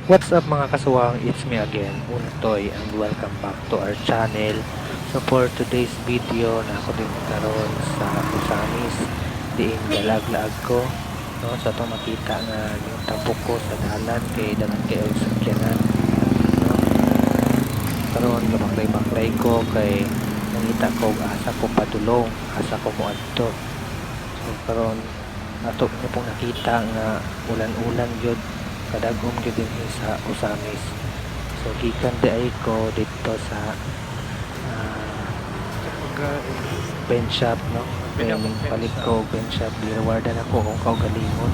What's up mga kasuwang, it's me again, Untoy, and welcome back to our channel. So for today's video, na ako din karon sa Usamis, diin galaglaag ko, no? Sa itong makita nga yung tabok ko sa dalan, kay dalan kayo sa sakyanan, no? Karon gabaklay-baklay ko, kay nangita ko, asa ko padulong, asa ko muadto. So karon ato niyo pong nakita nga ulan-ulan yun, kadagom gyud din sa Usamis. So gikan di ko dito sa pen shop, no? Kaya palit ko pen shop, rewardan ako kung kaugalingon.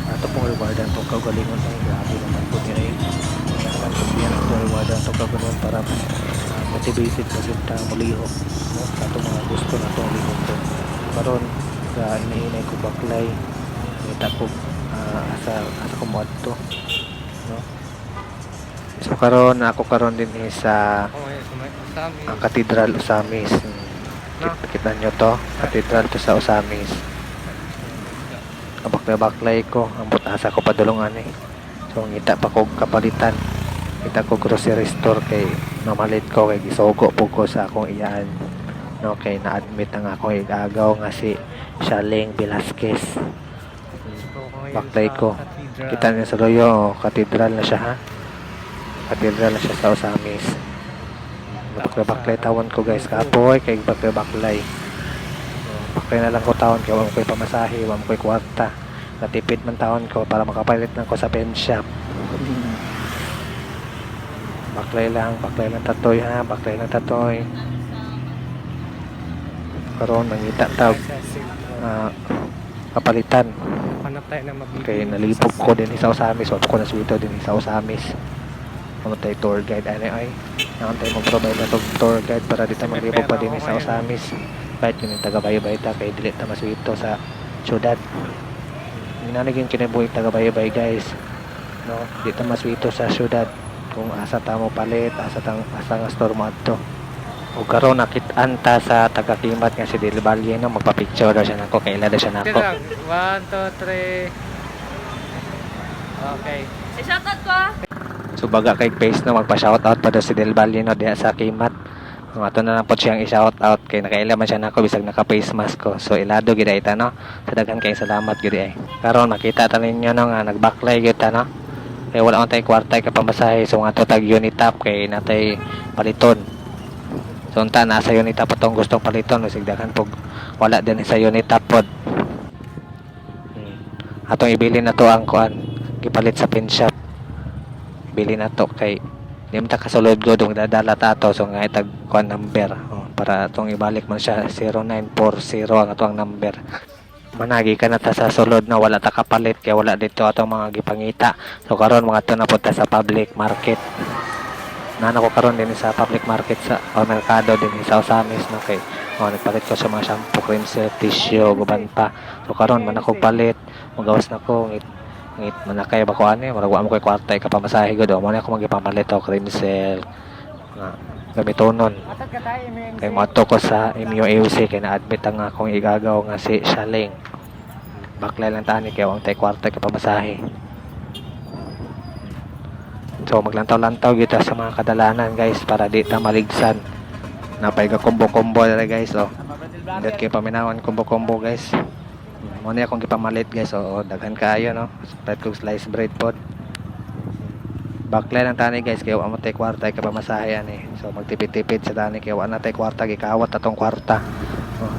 Ato pong rewardan tong kaugalingon ay grabe naman po dire. Kailangan ko diyan ito rewardan tong kaugalingon para motivated pa kita mulihok, no? Sa itong mga gusto na itong lihok ko. Karon sa inainay ko baklay, kita ko asa ko mo adto, no? So karon ako karon din sa ang Katedral Usamis. Kita nyo to, Katedral to sa Usamis. Kabaklay-baklay ko, ang butasa ko padulungan eh. So ngita pa ko kapalitan, kita ko grocery store, kay namalit ko, kay gisogo po ko sa akong iyaan, no? Kay na-admit ang akong igagaw nga si Shaling Velasquez. Baklay ko, kita niya sa loyo, Katedral na siya, ha? Katedral na siya sa Usamis. Baklay tawon ko guys, kapoy kay baklay. Baklay na lang ko tawon, kaya wala ko'y pamasahe, wala ko'y kwarta. Natipid man tawon ko para makapalit lang ko sa pen shop. Baklay lang tatoy, ha? Baklay lang tatoy. Karon mangita tawag kapalitan. Kay nalipog ko din sa Usamis, wala ko na suwito din sa Usamis. Namatay tour guide, ay nakantay mag-provide na tour guide para dito maglibog pa din sa Usamis. Kahit yun yung taga-baybay ta, kay dilit na maswito sa syudad. Minanagin kinabuhi taga-baybay guys, no? Dito maswito sa syudad kung asa ta mo palit, asa nga store mo adto. O karon nakitaan ta sa taga-Kimat nga si Del Valle, no? Magpa-picture daw siya nako, kay ila daw siya nako. 1, 2, 3. Okay. Shoutout ko. So baga kay face no, magpa-shoutout pa daw si Del Valle, no, diha sa Kimat. No, ato na lang po siyang i-shoutout, kay nakaila man siya nako bisag naka-face mask ko. So ilado gid ita, no. Sa daghan kay salamat gid ay. Karon makita ta ninyo no nga nag-backlight gid ta, no. Kay wala on tay kwarta kay pamasahe, so nga to tag unit top kay natay paliton. So unta na sa unit top tong gustong paliton, bisag daghan pog wala din sa unit top pod. Atong ibili na to ang kuan, gipalit sa pen shop. Bili na to kay di man ta kasulod go dong dadala ta to, so nga itag kuan number, para atong ibalik man siya 0940 ang atong number. Managi ka na ta sa sulod na wala ta kapalit, kay wala dito atong mga gipangita. So karon mga to na punta sa public market. Nana ko karon din sa public market sa merkado din sa Usamis, no? Kay nagpalit ko sa mga shampoo, cream set, tissue, guban pa. So karon man ako palit, magawas na ko ngit manakay ba ko ani, marag wa mo koy kwarta ka pamasahe gud, mo na ako magipamalit o cream set nga gamitonon. Kay moto ko sa MUAC, kay na-admit ang akong igagaw nga si Shaling. Baklay lang tani kay wang tay kwarta ka pamasahe. So maglantaw-lantaw kita sa mga kadalanan guys, para di ta maligsan. Napay ka combo-combo na guys, oh. Dito kay paminawan combo-combo guys. Mo na akong gipamalit guys, oh, daghan kaayo, no. Sprite kog slice bread pod. Baklay lang tani guys, kay wa mo tay kwarta kay pamasahe ani. So magtipid-tipid sa tani kay wa na tay kwarta, gikawat atong kwarta. Oh.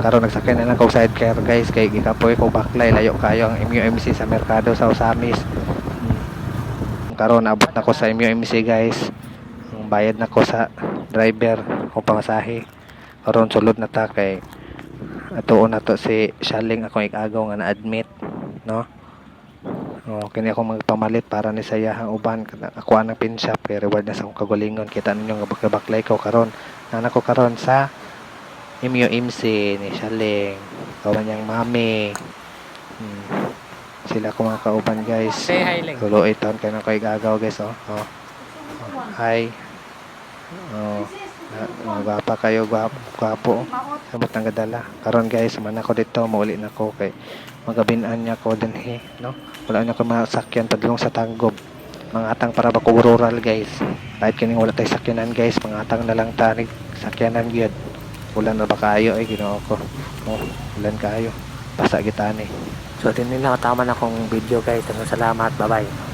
Karon nagsakay na lang kog sidecar guys, kay gikapoy ko baklay, layo kayo ang MUMC sa merkado sa Usamis. Karon abot na ko sa MUMC guys. Bayad na ko sa driver o pamasahe. Karon sulod na ta kay atuon na to si Shaling akong ikagaw nga na-admit, no. Kini ako magpamalit para ni saya ang uban ako ang pin shop, kay reward na sa akong kagalingon. Kita ninyo nga baklay ko karon. Nana ko karon sa MUMC ni Shaling, kawan niyang mami. Sila ko mga kauban guys. Say hi Ling. Tulo iton kay nako igagaw guys, oh. Hi. Gwapa kayo, gwapo. Samot nang gadala. Karon guys, man ako dito, mauli na ko kay magabinan niya ko din, no? Wala na ko masakyan padulong sa Tanggob. Mangatang para bako rural guys. Kahit kining wala tay sakyanan guys, mangatang na lang tanig sakyanan gyud. Ulan na ba kayo ay Ginoo ko. Oh, ulan kayo. Basa kita ni. So din nila tama na akong video guys. Salamat. Bye bye.